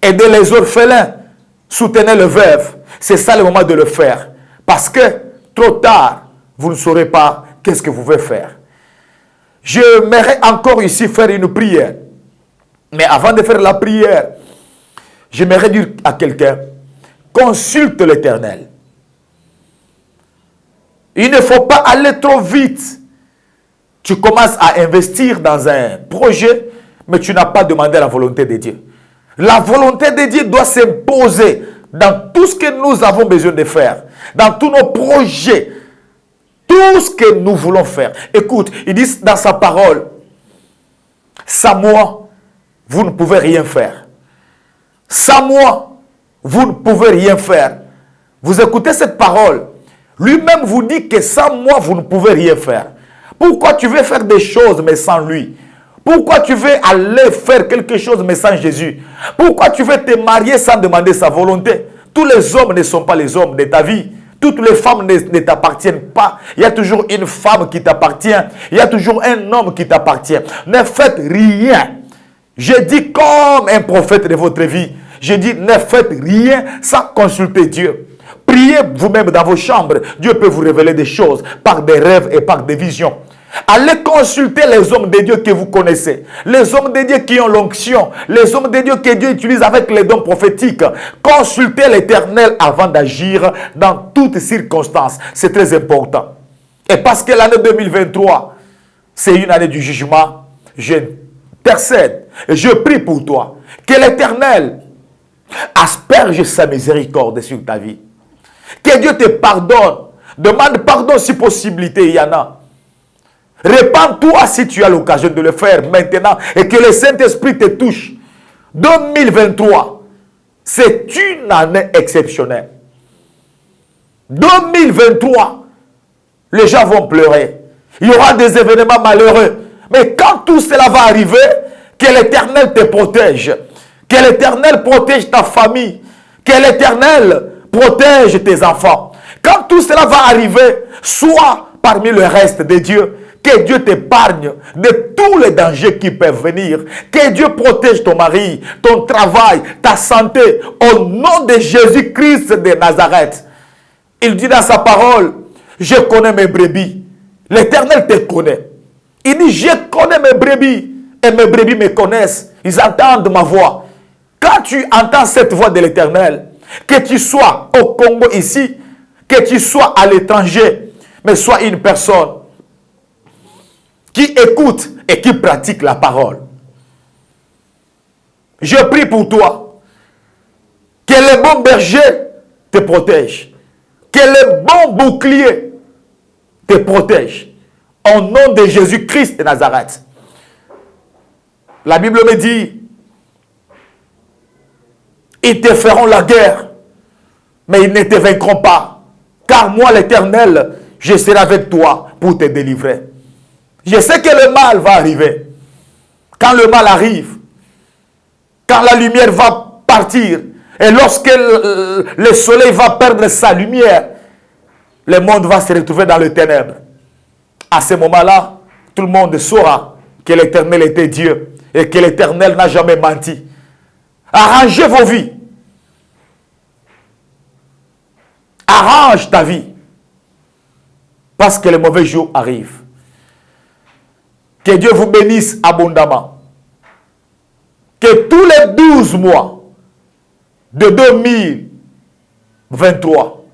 aider les orphelins, soutenir les veuves. C'est ça le moment de le faire. Parce que trop tard, vous ne saurez pas qu'est-ce que vous pouvez faire. J'aimerais encore ici faire une prière. Mais avant de faire la prière, j'aimerais dire à quelqu'un, consulte l'Éternel. Il ne faut pas aller trop vite. Tu commences à investir dans un projet, mais tu n'as pas demandé la volonté de Dieu. La volonté de Dieu doit s'imposer dans tout ce que nous avons besoin de faire, dans tous nos projets, tout ce que nous voulons faire. Écoute, il dit dans sa parole, sans moi, vous ne pouvez rien faire. Sans moi, vous ne pouvez rien faire. Vous écoutez cette parole. Lui-même vous dit que sans moi, vous ne pouvez rien faire. Pourquoi tu veux faire des choses mais sans lui? Pourquoi tu veux aller faire quelque chose mais sans Jésus? Pourquoi tu veux te marier sans demander sa volonté? Tous les hommes ne sont pas les hommes de ta vie. Toutes les femmes ne t'appartiennent pas. Il y a toujours une femme qui t'appartient. Il y a toujours un homme qui t'appartient. Ne faites rien. Je dis comme un prophète de votre vie. Je dis ne faites rien sans consulter Dieu. Priez vous-même dans vos chambres. Dieu peut vous révéler des choses par des rêves et par des visions. Allez consulter les hommes de Dieu que vous connaissez. Les hommes de Dieu qui ont l'onction. Les hommes de Dieu que Dieu utilise avec les dons prophétiques. Consultez l'Éternel avant d'agir dans toutes circonstances. C'est très important. Et parce que l'année 2023, c'est une année du jugement, j'intercède et je prie pour toi. Que l'Éternel asperge sa miséricorde sur ta vie. Que Dieu te pardonne. Demande pardon si possibilité il y en a. Répands-toi si tu as l'occasion de le faire maintenant et que le Saint-Esprit te touche. 2023, c'est une année exceptionnelle. 2023, les gens vont pleurer. Il y aura des événements malheureux. Mais quand tout cela va arriver, que l'Éternel te protège. Que l'Éternel protège ta famille. Que l'Éternel protège tes enfants. Quand tout cela va arriver, sois parmi le reste de Dieu. Que Dieu t'épargne de tous les dangers qui peuvent venir. Que Dieu protège ton mari, ton travail, ta santé. Au nom de Jésus-Christ de Nazareth. Il dit dans sa parole, je connais mes brebis. L'Éternel te connaît. Il dit, je connais mes brebis. Et mes brebis me connaissent. Ils entendent ma voix. Quand tu entends cette voix de l'Éternel, que tu sois au Congo ici, que tu sois à l'étranger, mais sois une personne qui écoute et qui pratique la parole. Je prie pour toi. Que le bon berger te protège. Que le bon bouclier te protège. Au nom de Jésus-Christ de Nazareth. La Bible me dit, ils te feront la guerre, mais ils ne te vaincront pas. Car moi, l'Éternel, je serai avec toi pour te délivrer. Je sais que le mal va arriver. Quand le mal arrive, quand la lumière va partir, et lorsque le soleil va perdre sa lumière, le monde va se retrouver dans les ténèbres. À ce moment-là, tout le monde saura que l'Éternel était Dieu et que l'Éternel n'a jamais menti. Arrangez vos vies. Arrange ta vie. Parce que le mauvais jour arrive. Que Dieu vous bénisse abondamment. Que tous les 12 mois de 2023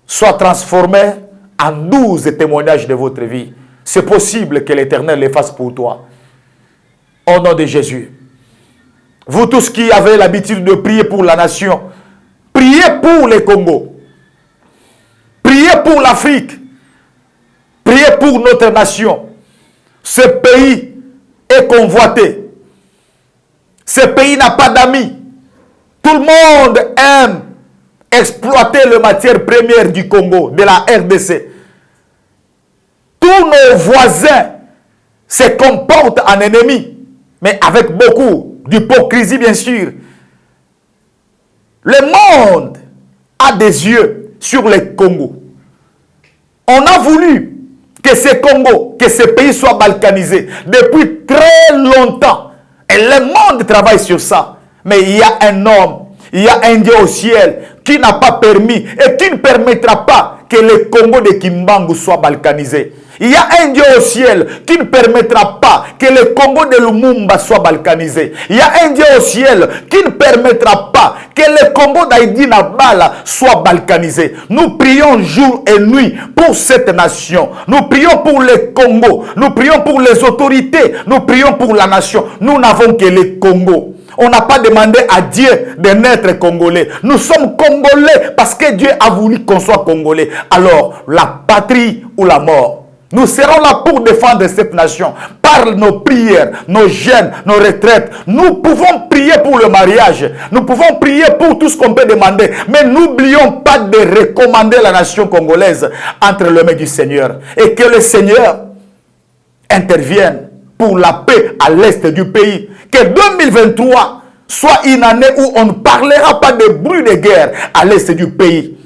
soient transformés en 12 témoignages de votre vie. C'est possible que l'Éternel les fasse pour toi. Au nom de Jésus. Vous tous qui avez l'habitude de prier pour la nation, priez pour le Congo. Priez pour l'Afrique. Priez pour notre nation. Ce pays est convoité. Ce pays n'a pas d'amis. Tout le monde aime exploiter les matières premières du Congo, de la RDC. Tous nos voisins se comportent en ennemis, mais avec beaucoup d'hypocrisie, bien sûr. Le monde a des yeux sur le Congo. On a voulu que ce Congo, que ce pays soit balkanisé depuis très longtemps. Et le monde travaille sur ça. Mais il y a un homme, il y a un Dieu au ciel qui n'a pas permis et qui ne permettra pas que le Congo de Kimbangu soit balkanisé. Il y a un Dieu au ciel qui ne permettra pas que le Congo de Lumumba soit balkanisé. Il y a un Dieu au ciel qui ne permettra pas que le Congo d'Aïdi Nabala soit balkanisé. Nous prions jour et nuit pour cette nation. Nous prions pour le Congo. Nous prions pour les autorités. Nous prions pour la nation. Nous n'avons que le Congo. On n'a pas demandé à Dieu de naître congolais. Nous sommes congolais parce que Dieu a voulu qu'on soit congolais. Alors, la patrie ou la mort. Nous serons là pour défendre cette nation par nos prières, nos jeûnes, nos retraites. Nous pouvons prier pour le mariage. Nous pouvons prier pour tout ce qu'on peut demander. Mais n'oublions pas de recommander la nation congolaise entre les mains du Seigneur. Et que le Seigneur intervienne pour la paix à l'est du pays. Que 2023 soit une année où on ne parlera pas de bruit de guerre à l'est du pays.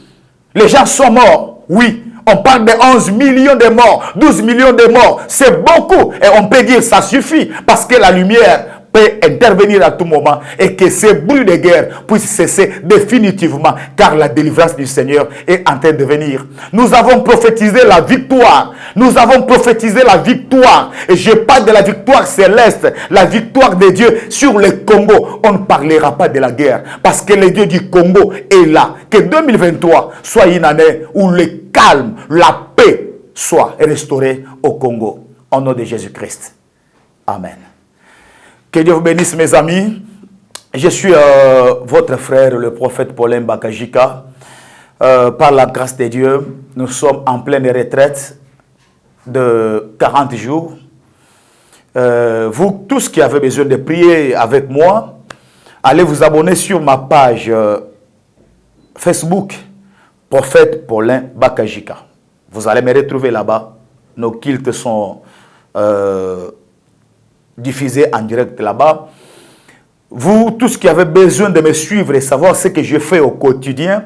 Les gens sont morts, oui. On parle de 11 millions de morts, 12 millions de morts. C'est beaucoup. Et on peut dire que ça suffit parce que la lumière peut intervenir à tout moment et que ces bruits de guerre puissent cesser définitivement car la délivrance du Seigneur est en train de venir. Nous avons prophétisé la victoire. Nous avons prophétisé la victoire. Et je parle de la victoire céleste, la victoire de Dieu sur le Congo. On ne parlera pas de la guerre parce que le Dieu du Congo est là. Que 2023 soit une année où le calme, la paix soit restaurée au Congo. Au nom de Jésus-Christ. Amen. Que Dieu vous bénisse, mes amis. Je suis votre frère, le prophète Paulin Bakajika. Par la grâce de Dieu, nous sommes en pleine retraite de 40 jours. Vous tous qui avez besoin de prier avec moi, allez vous abonner sur ma page Facebook, prophète Paulin Bakajika. Vous allez me retrouver là-bas. Nos cultes sont diffusés en direct là-bas. Vous, tous qui avez besoin de me suivre et savoir ce que je fais au quotidien,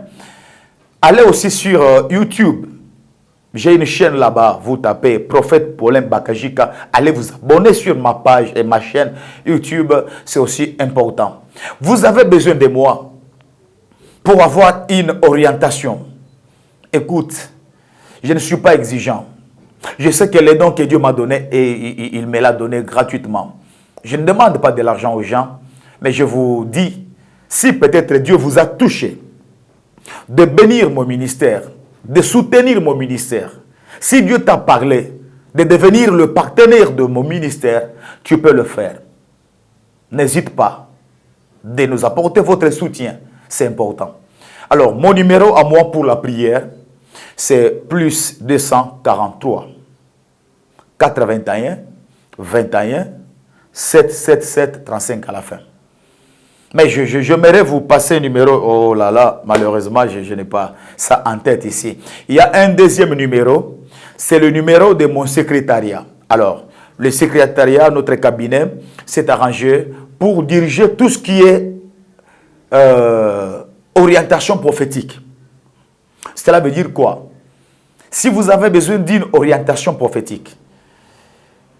allez aussi sur YouTube. J'ai une chaîne là-bas. Vous tapez prophète Paulin Bakajika. Allez vous abonner sur ma page et ma chaîne YouTube. C'est aussi important. Vous avez besoin de moi pour avoir une orientation. Écoute, je ne suis pas exigeant. Je sais que les dons que Dieu m'a donnés, et il me l'a donné gratuitement. Je ne demande pas de l'argent aux gens, mais je vous dis, si peut-être Dieu vous a touché, de bénir mon ministère, de soutenir mon ministère, si Dieu t'a parlé de devenir le partenaire de mon ministère, tu peux le faire. N'hésite pas de nous apporter votre soutien, c'est important. Alors, mon numéro à moi pour la prière, c'est plus 243 81 21 777 35 à la fin. Mais j'aimerais vous passer un numéro. Oh là là, malheureusement, je n'ai pas ça en tête ici. Il y a un deuxième numéro. C'est le numéro de mon secrétariat. Alors, le secrétariat, notre cabinet, s'est arrangé pour diriger tout ce qui est orientation prophétique. Cela veut dire quoi? Si vous avez besoin d'une orientation prophétique,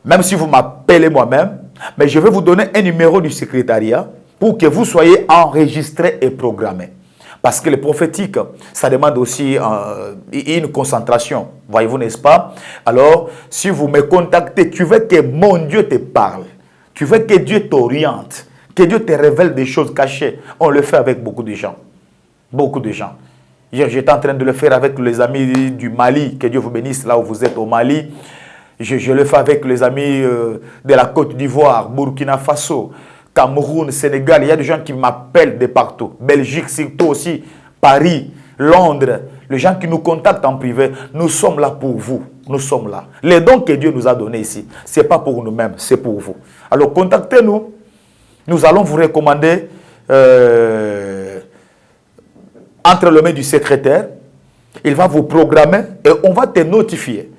même si vous m'appelez moi-même, mais je vais vous donner un numéro du secrétariat pour que vous soyez enregistré et programmé. Parce que le prophétique, ça demande aussi une concentration. Voyez-vous, n'est-ce pas? Alors, si vous me contactez, tu veux que mon Dieu te parle. Tu veux que Dieu t'oriente. Que Dieu te révèle des choses cachées. On le fait avec beaucoup de gens. Beaucoup de gens. J'étais en train de le faire avec les amis du Mali. Que Dieu vous bénisse là où vous êtes au Mali. Je le fais avec les amis de la Côte d'Ivoire, Burkina Faso, Cameroun, Sénégal. Il y a des gens qui m'appellent de partout. Belgique, surtout aussi, Paris, Londres. Les gens qui nous contactent en privé, nous sommes là pour vous. Nous sommes là. Les dons que Dieu nous a donnés ici, ce n'est pas pour nous-mêmes, c'est pour vous. Alors contactez-nous. Nous allons vous recommander entre les mains du secrétaire. Il va vous programmer et on va te notifier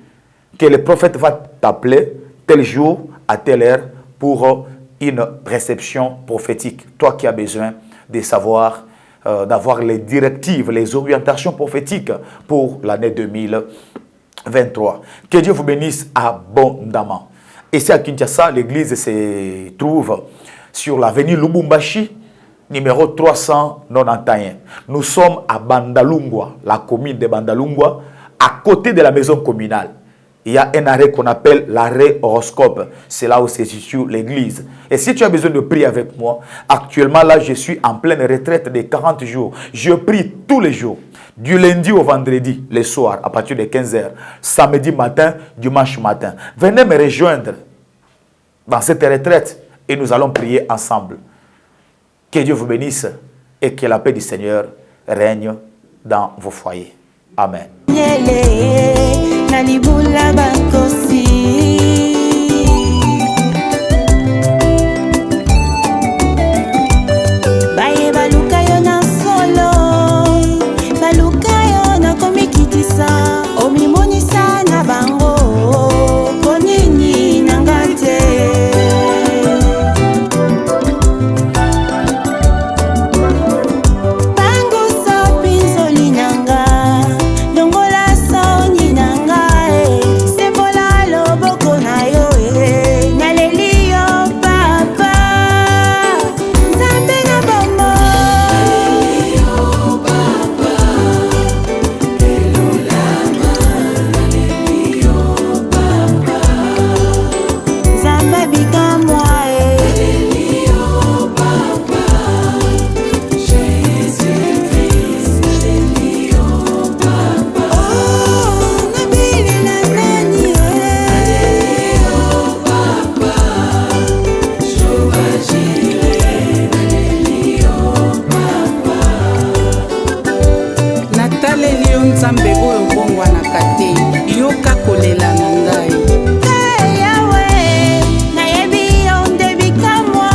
que le prophète va t'appeler tel jour, à telle heure, pour une réception prophétique. Toi qui as besoin de savoir, d'avoir les directives, les orientations prophétiques pour l'année 2023. Que Dieu vous bénisse abondamment. Ici à Kinshasa, l'église se trouve sur l'avenue Lubumbashi, numéro 391. Nous sommes à Bandalungwa, la commune de Bandalungwa, à côté de la maison communale. Il y a un arrêt qu'on appelle l'arrêt horoscope. C'est là où se situe l'église. Et si tu as besoin de prier avec moi, actuellement là, je suis en pleine retraite de 40 jours. Je prie tous les jours, du lundi au vendredi, le soir, à partir de 15h, samedi matin, dimanche matin. Venez me rejoindre dans cette retraite et nous allons prier ensemble. Que Dieu vous bénisse et que la paix du Seigneur règne dans vos foyers. Amen. Nalibula bakosi baye baluka yo na solo baluka yo na komikitisa omimonisa na bango konini nangate bango so pinzoli nanga longola so ninanga Nzambe oyo bongwanaka te yoka kolela na ngai. Hey Yahweh, nayebi yo nde bikamwa.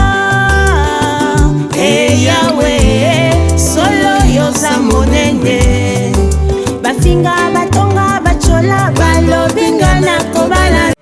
Hey Yahweh, solo yoza monene. Bafinga batonga bachola balobinga na kobala.